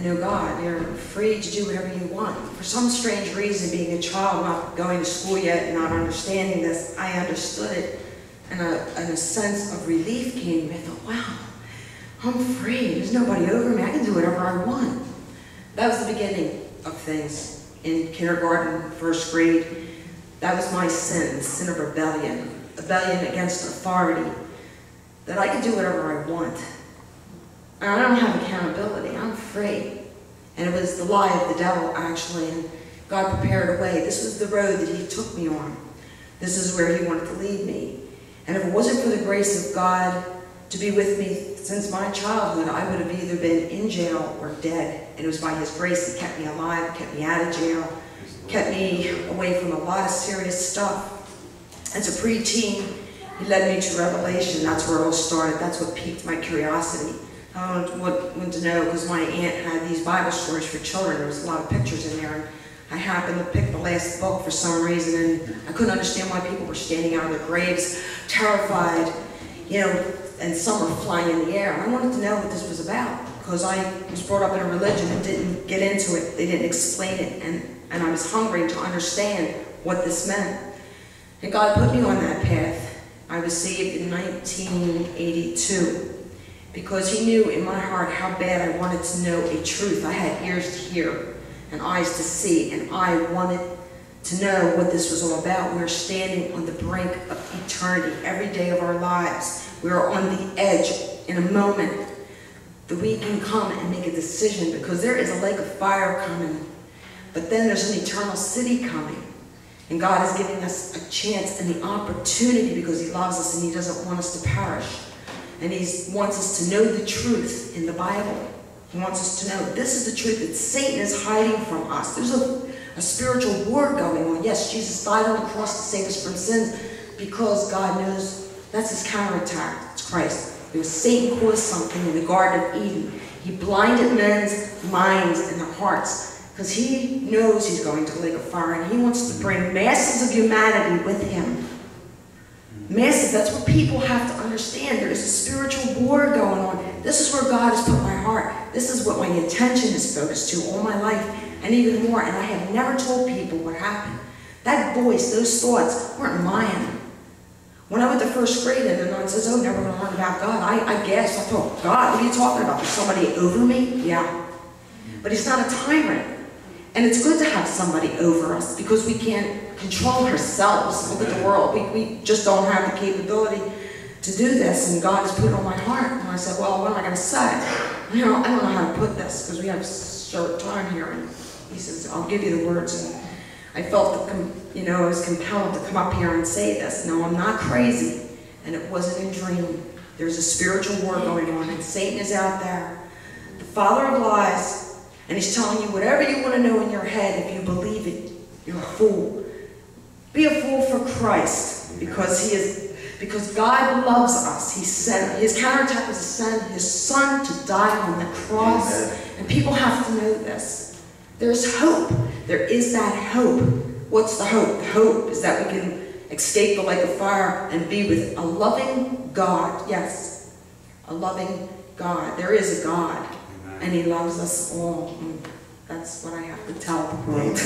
and know God. You're free to do whatever you want. For some strange reason, being a child, not going to school yet, and not understanding this, I understood it, and a sense of relief came to me. I thought, wow, I'm free. There's nobody over me. I can do whatever I want. That was the beginning of things. In kindergarten, first grade, that was my sin, the sin of rebellion against authority, that I could do whatever I want. And I don't have accountability. I'm free. And it was the lie of the devil, actually, and God prepared a way. This was the road that he took me on. This is where he wanted to lead me. And if it wasn't for the grace of God to be with me since my childhood, I would have either been in jail or dead. And it was by his grace that kept me alive, kept me out of jail, kept me away from a lot of serious stuff. As a preteen, he led me to Revelation. That's where it all started. That's what piqued my curiosity. I wanted to know, because my aunt had these Bible stories for children. There was a lot of pictures in there. And I happened to pick the last book for some reason, and I couldn't understand why people were standing out of their graves, terrified, you know, and some were flying in the air. And I wanted to know what this was about, because I was brought up in a religion and didn't get into it. They didn't explain it, and I was hungry to understand what this meant. And God put me on that path. I was saved in 1982 because he knew in my heart how bad I wanted to know a truth. I had ears to hear and eyes to see, and I wanted to know what this was all about. We were standing on the brink of eternity every day of our lives. We are on the edge in a moment that we can come and make a decision, because there is a lake of fire coming, but then there's an eternal city coming. And God is giving us a chance and the opportunity, because he loves us and he doesn't want us to perish. And he wants us to know the truth in the Bible. He wants us to know this is the truth that Satan is hiding from us. There's a spiritual war going on. Yes, Jesus died on the cross to save us from sins, because God knows that's his counterattack. It's Christ. Because Satan caused something in the Garden of Eden. He blinded men's minds and their hearts, because he knows he's going to the lake of fire, and he wants to bring masses of humanity with him. Masses, that's what people have to understand. There is a spiritual war going on. This is where God has put my heart. This is what my attention is focused to all my life, and even more. And I have never told people what happened. That voice, those thoughts weren't mine. When I went to first grade and the nun says, oh, never going to learn about God, I gasped. I thought, God, what are you talking about? There's somebody over me? Yeah. But he's not a tyrant. And it's good to have somebody over us, because we can't control ourselves. Look at the world. We just don't have the capability to do this, and God has put it on my heart. And I said, well, what am I going to say? You know, I don't know how to put this, because we have a short time here. And he says, I'll give you the words. And I felt, you know, I was compelled to come up here and say this. No, I'm not crazy, and it wasn't a dream. There's a spiritual war going on, and Satan is out there, the father of lies. And he's telling you whatever you want to know in your head. If you believe it, you're a fool. Be a fool for Christ, because God loves us. He sent, his counterattack was to send his son to die on the cross. Amen. And people have to know this. There's hope. There is that hope. What's the hope? The hope is that we can escape the lake of fire and be with a loving God. Yes, a loving God. There is a God. And he loves us all. That's what I have to tell the world.